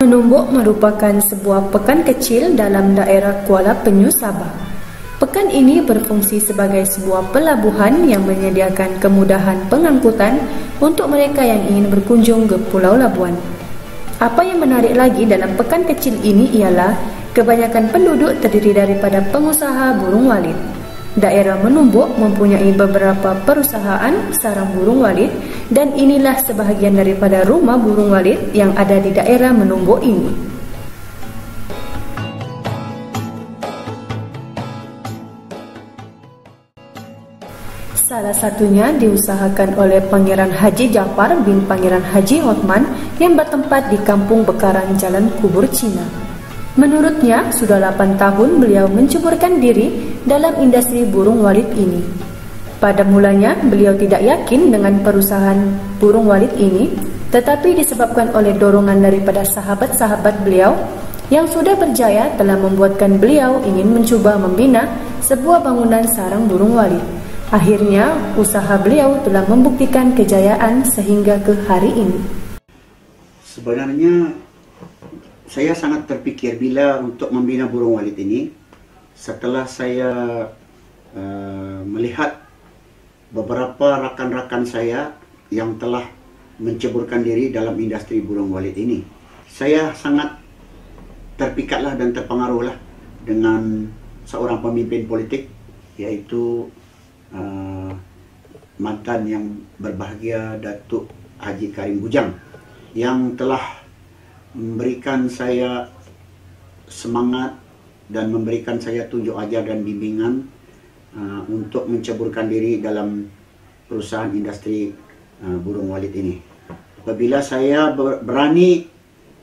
Menumbuk merupakan sebuah pekan kecil dalam daerah Kuala Penyu, Sabah. Pekan ini berfungsi sebagai sebuah pelabuhan yang menyediakan kemudahan pengangkutan untuk mereka yang ingin berkunjung ke Pulau Labuan. Apa yang menarik lagi dalam pekan kecil ini ialah kebanyakan penduduk terdiri daripada pengusaha burung walit. Daerah Menumbuk mempunyai beberapa perusahaan sarang burung walit dan inilah sebahagian daripada rumah burung walit yang ada di daerah Menumbuk ini. Salah satunya diusahakan oleh Pangeran Haji Jafar bin Pangeran Haji Othman yang bertempat di Kampung Bekaran, Jalan Kubur Cina. Menurutnya, sudah 8 tahun beliau menceburkan diri dalam industri burung walit ini. Pada mulanya, beliau tidak yakin dengan perusahaan burung walit ini, tetapi disebabkan oleh dorongan daripada sahabat-sahabat beliau yang sudah berjaya telah membuatkan beliau ingin mencuba membina sebuah bangunan sarang burung walit. Akhirnya, usaha beliau telah membuktikan kejayaan sehingga ke hari ini. Sebenarnya, saya sangat terfikir bila untuk membina burung walit ini setelah saya melihat beberapa rakan-rakan saya yang telah menceburkan diri dalam industri burung walit ini. Saya sangat terpikatlah dan terpengaruhlah dengan seorang pemimpin politik, yaitu mantan yang berbahagia Datuk Haji Karim Bujang, yang telah memberikan saya semangat dan memberikan saya tunjuk ajar dan bimbingan untuk menceburkan diri dalam perusahaan industri burung walit ini. Apabila saya berani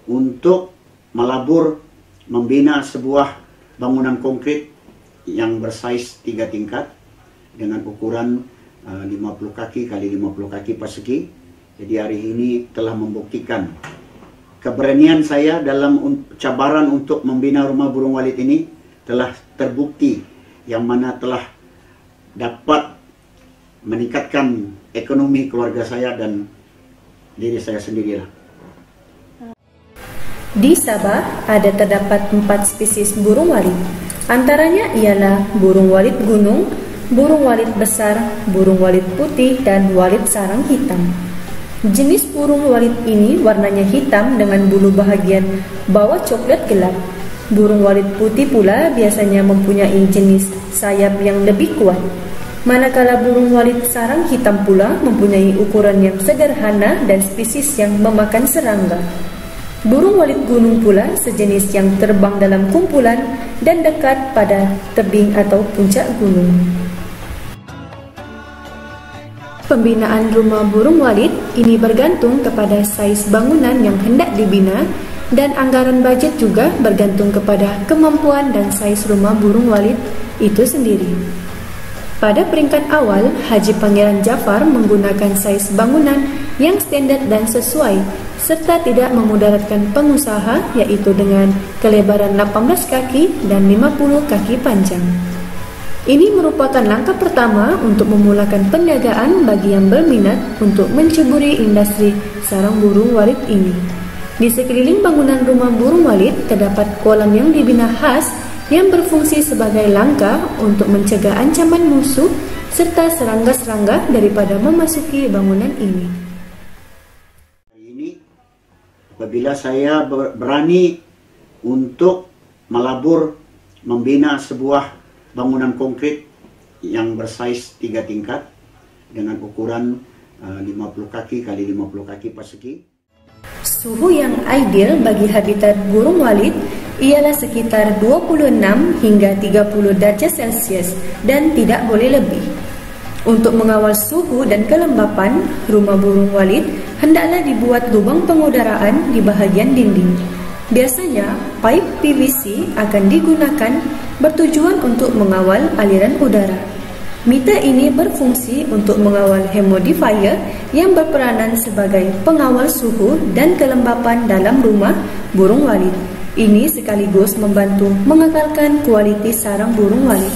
untuk melabur membina sebuah bangunan konkret yang bersaiz 3 tingkat dengan ukuran 50 kaki kali 50 kaki persegi. Jadi hari ini telah membuktikan keberanian saya dalam cabaran untuk membina rumah burung walit ini telah terbukti, yang mana telah dapat meningkatkan ekonomi keluarga saya dan diri saya sendirilah. Di Sabah ada terdapat 4 spesies burung walit. Antaranya ialah burung walit gunung, burung walit besar, burung walit putih, dan walit sarang hitam. Jenis burung walit ini warnanya hitam dengan bulu bahagian bawah coklat gelap. Burung walit putih pula biasanya mempunyai jenis sayap yang lebih kuat. Manakala burung walit sarang hitam pula mempunyai ukuran yang sederhana dan spesies yang memakan serangga. Burung walit gunung pula sejenis yang terbang dalam kumpulan dan dekat pada tebing atau puncak gunung. Pembinaan rumah burung walit ini bergantung kepada saiz bangunan yang hendak dibina dan anggaran bajet juga bergantung kepada kemampuan dan saiz rumah burung walit itu sendiri. Pada peringkat awal, Haji Pangeran Jafar menggunakan saiz bangunan yang standar dan sesuai serta tidak memudaratkan pengusaha, yaitu dengan kelebaran 18 kaki dan 50 kaki panjang. Ini merupakan langkah pertama untuk memulakan perniagaan bagi yang berminat untuk menceburi industri sarang burung walit ini. Di sekeliling bangunan rumah burung walit terdapat kolam yang dibina khas yang berfungsi sebagai langkah untuk mencegah ancaman musuh serta serangga-serangga daripada memasuki bangunan ini. Hari ini, apabila saya berani untuk melabur membina sebuah bangunan konkret yang bersaiz 3 tingkat dengan ukuran 50 kaki kali 50 kaki persegi. Suhu yang ideal bagi habitat burung walit ialah sekitar 26 hingga 30 darjah Celcius dan tidak boleh lebih. Untuk mengawal suhu dan kelembapan, rumah burung walit hendaklah dibuat lubang pengudaraan di bahagian dinding. Biasanya, pipe PVC akan digunakan bertujuan untuk mengawal aliran udara. Mita ini berfungsi untuk mengawal humidifier yang berperanan sebagai pengawal suhu dan kelembapan dalam rumah burung walit. Ini sekaligus membantu mengekalkan kualiti sarang burung walit.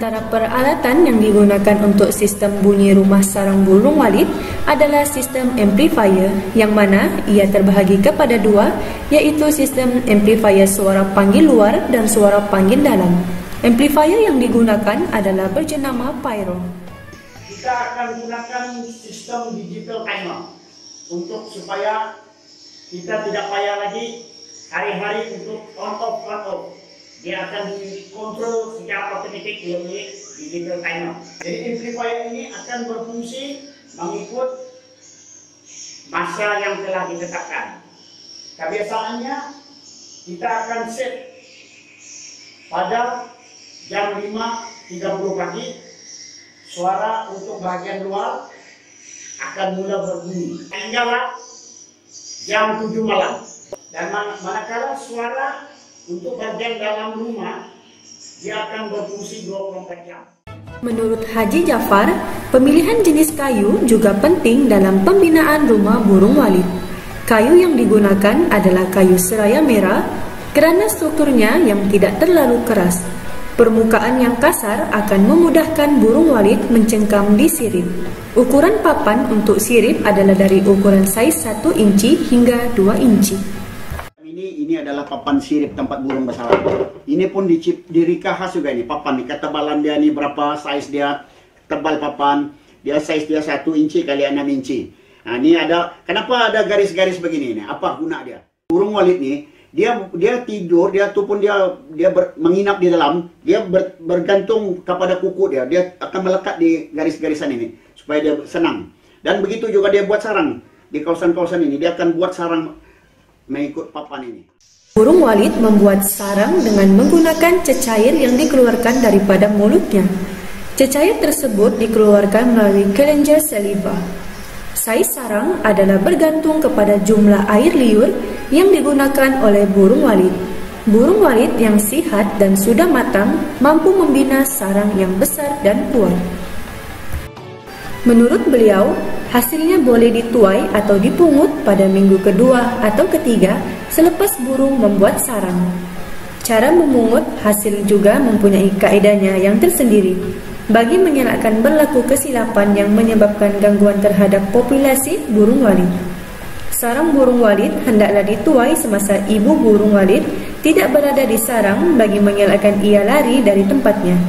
Antara peralatan yang digunakan untuk sistem bunyi rumah sarang burung walit adalah sistem amplifier, yang mana ia terbahagi kepada dua, yaitu sistem amplifier suara panggil luar dan suara panggil dalam. Amplifier yang digunakan adalah berjenama Pyro. Kita akan gunakan sistem digital timer untuk supaya kita tidak payah lagi hari-hari untuk on off. Dia akan dikontrol secara otomatis melalui digital timer. Jadi amplifier ini akan berfungsi mengikut masa yang telah ditetapkan. Kebiasaannya kita akan set pada jam 5.30 pagi, suara untuk bagian luar akan mulai berbunyi hinggalah jam 7 malam. Dan manakala suara untuk bagian dalam rumah, dia akan berfungsi 24 jam. Menurut Haji Jafar, pemilihan jenis kayu juga penting dalam pembinaan rumah burung walit. Kayu yang digunakan adalah kayu seraya merah kerana strukturnya yang tidak terlalu keras. Permukaan yang kasar akan memudahkan burung walit mencengkam di sirip. Ukuran papan untuk sirip adalah dari ukuran saiz 1 inci hingga 2 inci. Ini adalah papan sirip tempat burung bersarang. Ini pun diri khas juga ini papan. Ini ketebalan dia ni berapa, saiz dia, tebal papan. Dia saiz dia 1 inci kali 6 inci. Nah, ini ada, kenapa ada garis-garis begini ini? Apa guna dia? Burung walit ni, dia tidur, menginap di dalam, dia bergantung kepada kuku dia. Dia akan melekat di garis-garisan ini supaya dia senang. Dan begitu juga dia buat sarang di kawasan-kawasan ini. Dia akan buat sarang mengikut papan ini. Burung walit membuat sarang dengan menggunakan cecair yang dikeluarkan daripada mulutnya. Cecair tersebut dikeluarkan melalui kelenjar saliva. Saiz sarang adalah bergantung kepada jumlah air liur yang digunakan oleh burung walit. Burung walit yang sihat dan sudah matang mampu membina sarang yang besar dan kuat. Menurut beliau, hasilnya boleh dituai atau dipungut pada minggu kedua atau ketiga selepas burung membuat sarang. Cara memungut hasil juga mempunyai kaedahnya yang tersendiri. Bagi mengelakkan berlaku kesilapan yang menyebabkan gangguan terhadap populasi burung walit. Sarang burung walit hendaklah dituai semasa ibu burung walit tidak berada di sarang bagi mengelakkan ia lari dari tempatnya.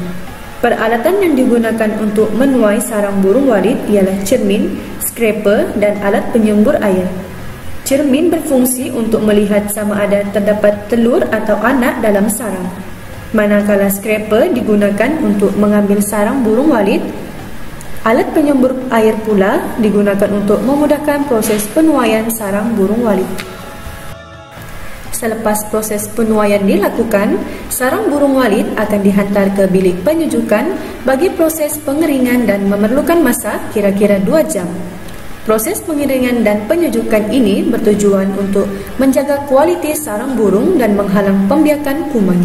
Peralatan yang digunakan untuk menuai sarang burung walit ialah cermin, scraper dan alat penyembur air. Cermin berfungsi untuk melihat sama ada terdapat telur atau anak dalam sarang. Manakala scraper digunakan untuk mengambil sarang burung walit, alat penyembur air pula digunakan untuk memudahkan proses penuaian sarang burung walit. Selepas proses penuaian dilakukan, sarang burung walit akan dihantar ke bilik penyujukan bagi proses pengeringan dan memerlukan masa kira-kira 2 jam. Proses pengeringan dan penyujukan ini bertujuan untuk menjaga kualiti sarang burung dan menghalang pembiakan kuman.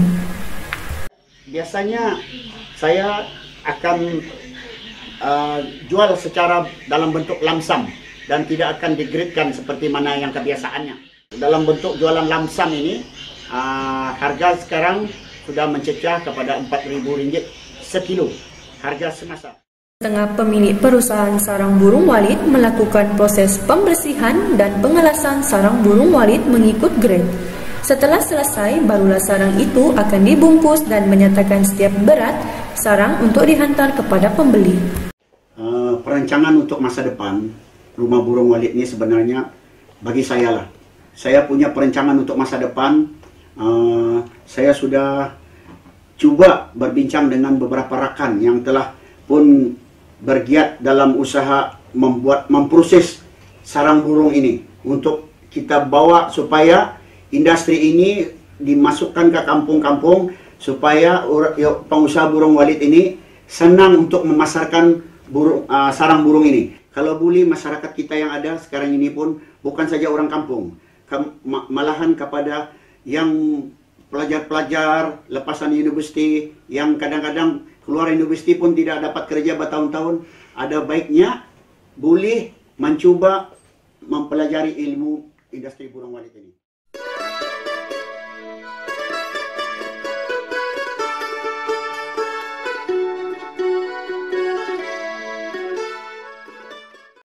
Biasanya saya akan jual secara dalam bentuk lamsam dan tidak akan digradekan seperti mana yang kebiasaannya. Dalam bentuk jualan lamsam ini, harga sekarang sudah mencecah kepada Rp4.000 sekilo, harga semasa. Setengah pemilik perusahaan sarang burung walit melakukan proses pembersihan dan pengelasan sarang burung walit mengikut grade. Setelah selesai, barulah sarang itu akan dibungkus dan menyatakan setiap berat sarang untuk dihantar kepada pembeli. Perancangan untuk masa depan rumah burung walit ini sebenarnya bagi saya lah. Saya punya perancangan untuk masa depan. Saya sudah coba berbincang dengan beberapa rakan yang telah pun bergiat dalam usaha memproses sarang burung ini untuk kita bawa supaya industri ini dimasukkan ke kampung-kampung supaya pengusaha burung walit ini senang untuk memasarkan sarang burung ini. Kalau boleh masyarakat kita yang ada sekarang ini pun bukan saja orang kampung, malahan kepada yang pelajar-pelajar lepasan universiti yang kadang-kadang keluar universiti pun tidak dapat kerja bertahun-tahun, ada baiknya boleh mencuba mempelajari ilmu industri burung walit ini.